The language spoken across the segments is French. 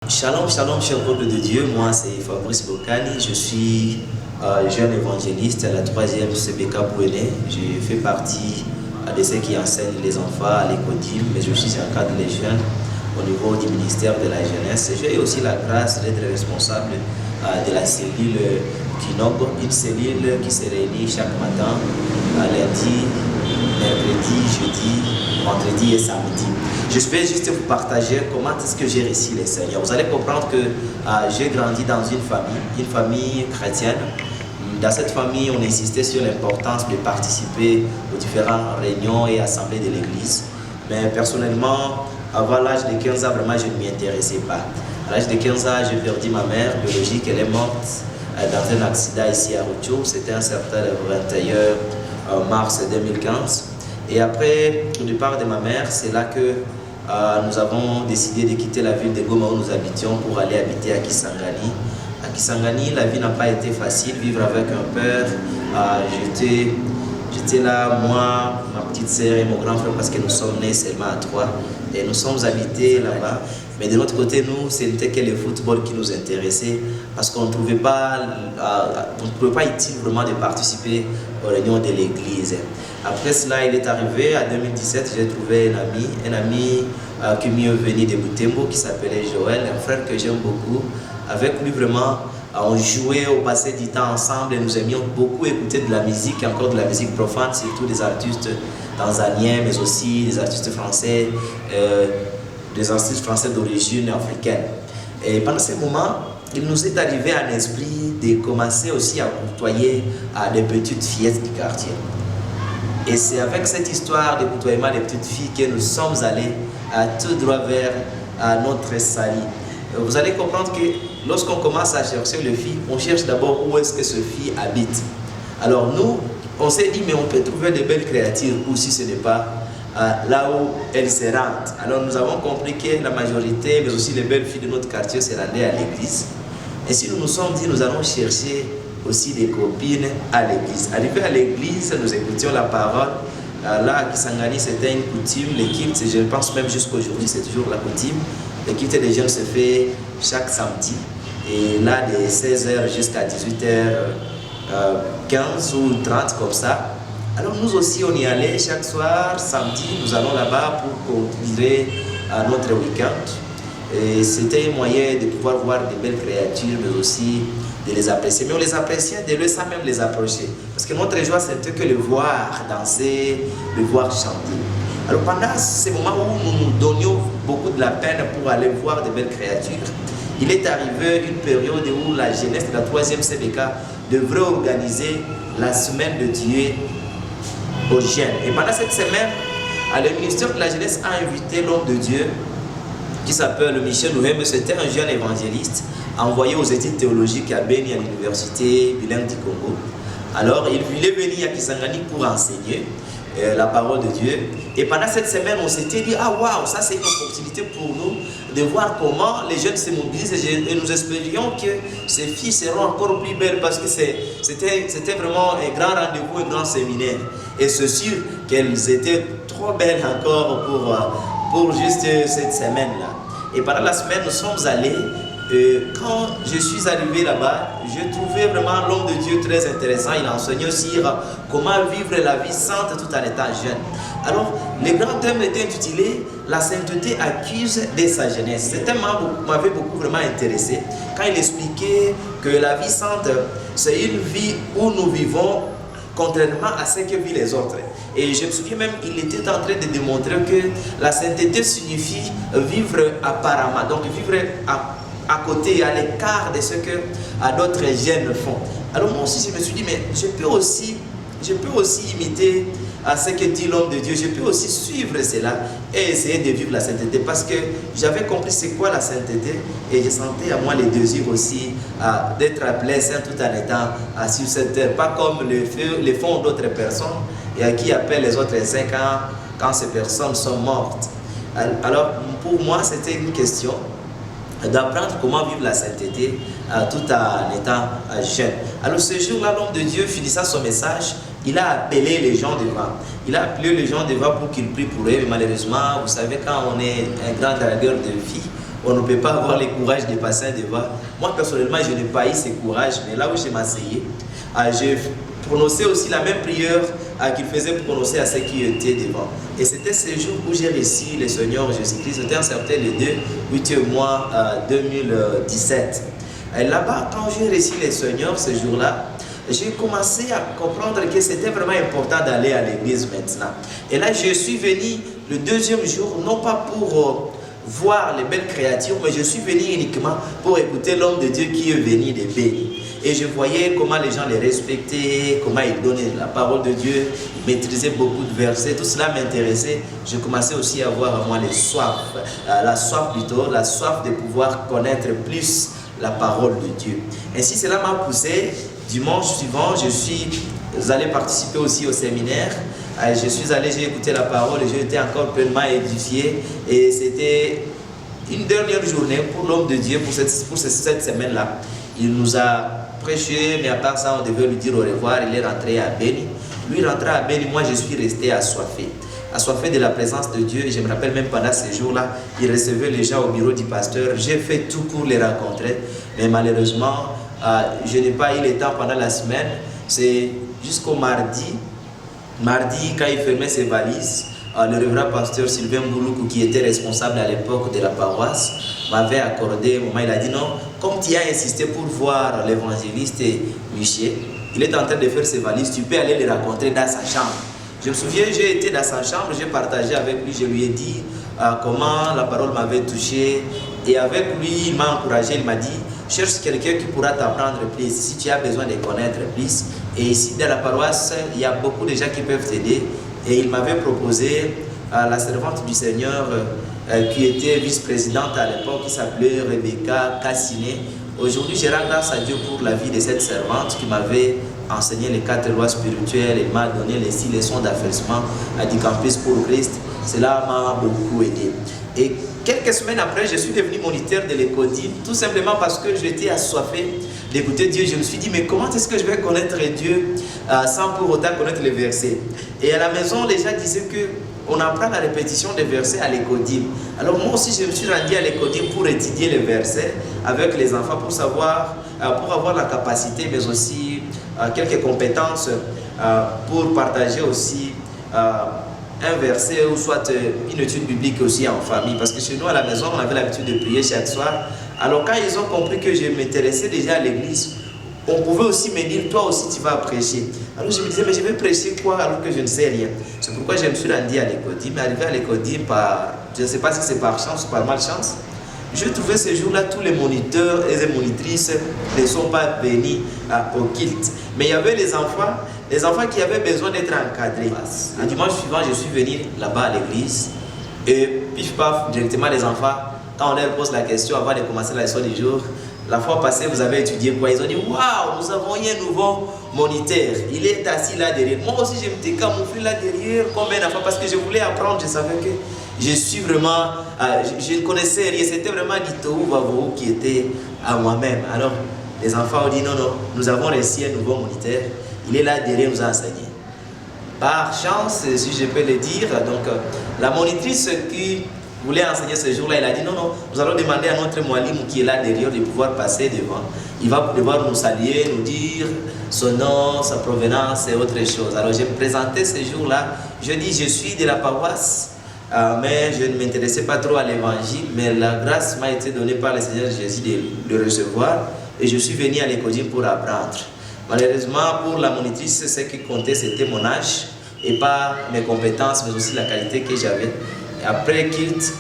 Shalom, shalom, cher peuple de Dieu. Moi, c'est Fabrice Bokani. Je suis jeune évangéliste à la 3e CBK Bouéné. Je fais partie de ceux qui enseignent les enfants à l'Écodim, mais je suis encadre les jeunes au niveau du ministère de la jeunesse. J'ai aussi la grâce d'être responsable de la cellule Kinob, une cellule qui se réunit chaque matin, lundi, mercredi, jeudi, vendredi et samedi. Je vais juste vous partager comment est-ce que j'ai réussi les Seigneurs. Vous allez comprendre que j'ai grandi dans une famille chrétienne. Dans cette famille, on insistait sur l'importance de participer aux différentes réunions et assemblées de l'Église. Mais personnellement, avant l'âge de 15 ans, vraiment, je ne m'y intéressais pas. À l'âge de 15 ans, j'ai perdu ma mère biologique. Elle est morte dans un accident ici à Routio. C'était un certain 21 mars 2015. Et après le départ de ma mère, c'est là que nous avons décidé de quitter la ville de Goma où nous habitions pour aller habiter à Kisangani. À Kisangani, la vie n'a pas été facile, vivre avec un père. J'étais là, moi, ma petite sœur et mon grand frère, parce que nous sommes nés seulement à 3. Et nous sommes habités là-bas. Mais de notre côté, nous, ce n'était que le football qui nous intéressait, parce qu'on ne trouvait pas utile vraiment de participer aux réunions de l'église. Après cela, il est arrivé, en 2017, j'ai trouvé un ami qui m'est venu de Butembo, qui s'appelait Joël, un frère que j'aime beaucoup. Avec lui, vraiment, on jouait au passé du temps ensemble et nous aimions beaucoup écouter de la musique, encore de la musique profane, surtout des artistes tanzaniens, mais aussi des artistes français, d'origine africaine. Et pendant ce moment, il nous est arrivé à l'esprit de commencer aussi à côtoyer des petites fillettes du quartier. Et c'est avec cette histoire de côtoiement des petites filles que nous sommes allés tout droit vers notre salut. Vous allez comprendre que lorsqu'on commence à chercher les filles, on cherche d'abord où est-ce que ce fille habite. Alors nous, on s'est dit, mais on peut trouver de belles créatures ou si ce n'est pas là où elles se rendent. Alors nous avons compris que la majorité, mais aussi les belles filles de notre quartier se rendaient à l'église. Et si nous nous sommes dit, nous allons chercher aussi des copines à l'église. Arrivé à l'église, nous écoutions la parole. Là, à Kisangani, c'était une coutume. L'équipe, je pense même jusqu'à aujourd'hui, c'est toujours la coutume. L'équipe des jeunes se fait chaque samedi. Et là, de 16h jusqu'à 18h15 ou 30 comme ça. Alors nous aussi, on y allait chaque soir, samedi. Nous allons là-bas pour continuer notre week-end. Et c'était un moyen de pouvoir voir de belles créatures, mais aussi de les apprécier. Mais on les appréciait de le sans même les approcher. Parce que notre joie, c'était que le voir danser, le voir chanter. Alors pendant ces moments où nous nous donnions beaucoup de la peine pour aller voir de belles créatures, il est arrivé une période où la jeunesse de la 3e CBK devrait organiser la semaine de Dieu aux jeunes. Et pendant cette semaine, le ministère de la jeunesse a invité l'homme de Dieu qui s'appelle Michel Ouhem. C'était un jeune évangéliste envoyé aux études théologiques à Beni, à l'université bilingue du Congo. Alors il est venu à Kisangani pour enseigner la parole de Dieu. Et pendant cette semaine, on s'était dit, ah waouh, ça c'est une opportunité pour nous de voir comment les jeunes se mobilisent. Et nous espérions que ces filles seront encore plus belles parce que c'était vraiment un grand rendez-vous, un grand séminaire. Et c'est sûr qu'elles étaient trop belles encore pour juste cette semaine-là. Et pendant la semaine, nous sommes allés. Quand je suis arrivé là-bas, je trouvais vraiment l'homme de Dieu très intéressant. Il enseignait sur comment vivre la vie sainte tout en étant jeune. Alors, le grand thème était intitulé « La sainteté accuse de sa jeunesse ». Ce thème m'avait beaucoup vraiment intéressé quand il expliquait que la vie sainte, c'est une vie où nous vivons contrairement à ce que vivent les autres. Et je me souviens même, il était en train de démontrer que la sainteté signifie vivre apparemment, donc vivre à côté, à l'écart de ce que d'autres jeunes font. Alors moi aussi, je me suis dit, mais je peux aussi imiter à ce que dit l'homme de Dieu. Je peux aussi suivre cela et essayer de vivre la sainteté parce que j'avais compris c'est quoi la sainteté et je sentais à moi le désir aussi d'être appelé saint tout en étant sur cette terre. Pas comme le font d'autres personnes et qui appellent les autres saints quand ces personnes sont mortes. Alors pour moi, c'était une question d'apprendre comment vivre la sainteté tout en étant jeune. Alors ce jour-là, l'homme de Dieu finissant son message, il a appelé les gens devant. Il a appelé les gens devant pour qu'ils prient pour eux. Mais malheureusement, vous savez, quand on est un grand dragueur de filles, on ne peut pas avoir le courage de passer devant. Moi, personnellement, je n'ai pas eu ce courage, mais là où je m'asseyais, j'ai prononcé aussi la même prière qu'il faisait prononcer à ceux qui étaient devant. Et c'était ce jour où j'ai reçu le Seigneur Jésus-Christ. C'était un certain le 2 mois 2017. Et là-bas, quand j'ai reçu le Seigneur ce jour-là, j'ai commencé à comprendre que c'était vraiment important d'aller à l'église maintenant. Et là, je suis venu le deuxième jour, non pas pour voir les belles créatures, mais je suis venu uniquement pour écouter l'homme de Dieu qui est venu de béni. Et je voyais comment les gens les respectaient, comment ils donnaient la parole de Dieu, ils maîtrisaient beaucoup de versets, tout cela m'intéressait. Je commençais aussi à avoir à moi la soif de pouvoir connaître plus la parole de Dieu. Ainsi, cela m'a poussé. Dimanche suivant, je suis allé participer aussi au séminaire. Je suis allé, j'ai écouté la parole et j'ai été encore pleinement édifié. Et c'était une dernière journée pour l'homme de Dieu pour cette semaine-là. Il nous a prêché, mais à part ça, on devait lui dire au revoir. Il est rentré à Béni. Lui rentré à Béni, moi je suis resté assoiffé de la présence de Dieu. Et je me rappelle même pendant ces jours-là, il recevait les gens au bureau du pasteur. J'ai fait tout pour les rencontrer, mais malheureusement, je n'ai pas eu le temps pendant la semaine. C'est jusqu'au mardi. Mardi, quand il fermait ses valises, le révérend pasteur Sylvain Bouloukou, qui était responsable à l'époque de la paroisse, m'avait accordé un moment. Il a dit non, comme tu as insisté pour voir l'évangéliste Michel, il est en train de faire ses valises, tu peux aller le rencontrer dans sa chambre. Je me souviens, j'ai été dans sa chambre, j'ai partagé avec lui, je lui ai dit comment la parole m'avait touché. Et avec lui, il m'a encouragé, il m'a dit, cherche quelqu'un qui pourra t'apprendre plus, si tu as besoin de connaître plus. Et ici, dans la paroisse, il y a beaucoup de gens qui peuvent t'aider. Et il m'avait proposé la servante du Seigneur, qui était vice-présidente à l'époque, qui s'appelait Rebecca Cassiné. Aujourd'hui, je rends grâce à Dieu pour la vie de cette servante qui m'avait enseigné les 4 lois spirituelles et m'a donné les 6 leçons d'affaissement du campus pour Christ. Cela m'a beaucoup aidé. Et quelques semaines après, je suis devenu moniteur de l'école-dîme, tout simplement parce que j'étais assoiffé d'écouter Dieu. Je me suis dit, mais comment est-ce que je vais connaître Dieu sans pour autant connaître les versets? Et à la maison, les gens disaient qu'on apprend la répétition des versets à l'école-dîme. Alors moi aussi, je me suis rendu à l'école-dîme pour étudier les versets avec les enfants, pour savoir, pour avoir la capacité, mais aussi quelques compétences pour partager aussi un verset ou soit une étude biblique aussi en famille. Parce que chez nous à la maison, on avait l'habitude de prier chaque soir. Alors quand ils ont compris que je m'intéressais déjà à l'église, on pouvait aussi me dire, toi aussi tu vas prêcher. Alors je me disais, mais je vais prêcher quoi alors que je ne sais rien? C'est pourquoi je me suis rendu à l'école-dîme. Mais arrivé à l'école-dîme, je ne sais pas si c'est par chance ou par malchance, je trouvais ce jour-là, tous les moniteurs et les monitrices ne sont pas venus au culte. Mais il y avait les enfants qui avaient besoin d'être encadrés. Le dimanche suivant, je suis venu là-bas à l'église et pif paf, directement les enfants, quand on leur pose la question avant de commencer la leçon du jour, la fois passée, vous avez étudié quoi? Ils ont dit, waouh, nous avons eu un nouveau moniteur. Il est assis là derrière. Moi aussi, je m'étais camouflé là derrière comme un enfant parce que je voulais apprendre. Je savais que je suis vraiment, je ne connaissais rien. C'était vraiment du tohu vavohu qui était à moi-même. Alors, les enfants ont dit, non, non, nous avons reçu un nouveau moniteur. Il est là derrière, nous a enseigné. Par chance, si je peux le dire, donc la monitrice qui voulait enseigner ce jour-là, elle a dit non, non, nous allons demander à notre Moualim qui est là derrière de pouvoir passer devant. Il va devoir nous saluer, nous dire son nom, sa provenance et autre chose. Alors je me présentais ce jour-là, je dis je suis de la paroisse, mais je ne m'intéressais pas trop à l'évangile, mais la grâce m'a été donnée par le Seigneur Jésus de le recevoir et je suis venu à l'école pour apprendre. Malheureusement, pour la monitrice, ce qui comptait, c'était mon âge et pas mes compétences, mais aussi la qualité que j'avais. Après quitte,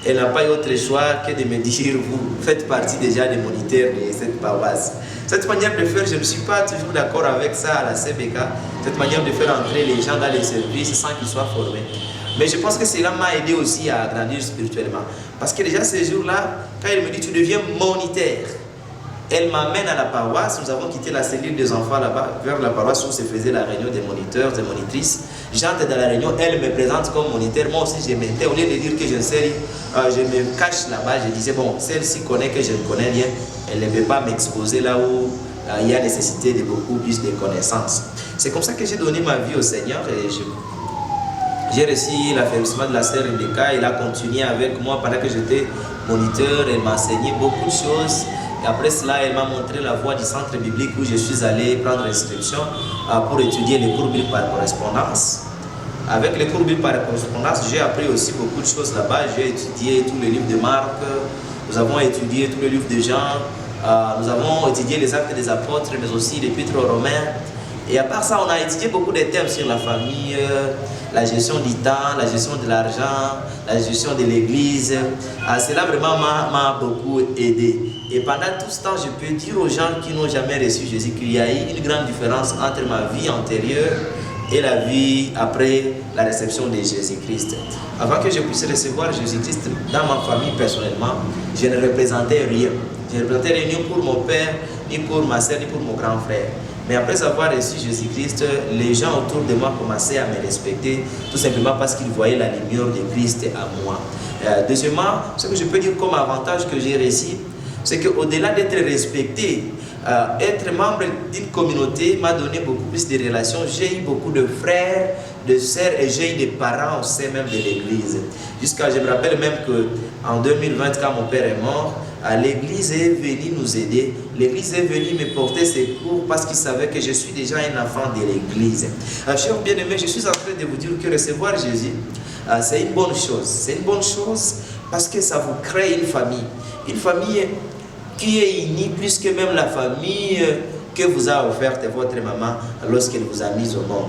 elle n'a pas eu autre choix que de me dire, vous faites partie déjà des moniteurs de cette paroisse. Cette manière de faire, je ne suis pas toujours d'accord avec ça à la CBK, cette manière de faire entrer les gens dans les services sans qu'ils soient formés. Mais je pense que cela m'a aidé aussi à grandir spirituellement. Parce que déjà ces jours-là, quand elle me dit, tu deviens moniteur, elle m'amène à la paroisse. Nous avons quitté la cellule des enfants là-bas, vers la paroisse où se faisait la réunion des moniteurs, des monitrices. J'entre dans la réunion, elle me présente comme moniteur. Moi aussi, je m'étais, au lieu de dire que je ne sais rien, je me cache là-bas. Je disais, bon, celle-ci connaît que je ne connais rien. Elle ne peut pas m'exposer là où il y a nécessité de beaucoup plus de connaissances. C'est comme ça que j'ai donné ma vie au Seigneur et j'ai reçu l'affaiblissement de la sœur Rebecca. Elle a continué avec moi pendant que j'étais moniteur, elle m'a enseigné beaucoup de choses. Et après cela, elle m'a montré la voie du centre biblique où je suis allé prendre inscription pour étudier les cours bibliques par correspondance. Avec les cours bibliques par correspondance, j'ai appris aussi beaucoup de choses là-bas. J'ai étudié tous les livres de Marc, nous avons étudié tous les livres de Jean, nous avons étudié les actes des apôtres, mais aussi l'épître aux Romains. Et à part ça, on a étudié beaucoup de thèmes sur la famille, la gestion du temps, la gestion de l'argent, la gestion de l'église. Cela vraiment m'a beaucoup aidé. Et pendant tout ce temps, je peux dire aux gens qui n'ont jamais reçu Jésus qu'il y a eu une grande différence entre ma vie antérieure et la vie après la réception de Jésus-Christ. Avant que je puisse recevoir Jésus-Christ dans ma famille personnellement, je ne représentais rien. Je ne représentais rien ni pour mon père, ni pour ma soeur, ni pour mon grand frère. Mais après avoir reçu Jésus-Christ, les gens autour de moi commençaient à me respecter, tout simplement parce qu'ils voyaient la lumière de Christ à moi. Deuxièmement, ce que je peux dire comme avantage que j'ai reçu, c'est qu'au-delà d'être respecté, être membre d'une communauté m'a donné beaucoup plus de relations. J'ai eu beaucoup de frères, de sœurs et j'ai eu des parents au sein même de l'église. Jusqu'à, je me rappelle même qu'en 2020, quand mon père est mort, l'église est venue nous aider. L'église est venue me porter secours parce qu'il savait que je suis déjà un enfant de l'église. Chers bien-aimés, je suis en train de vous dire que recevoir Jésus, c'est une bonne chose. C'est une bonne chose parce que ça vous crée une famille. Une famille qui est unie plus que même la famille que vous a offerte votre maman lorsqu'elle vous a mis au monde.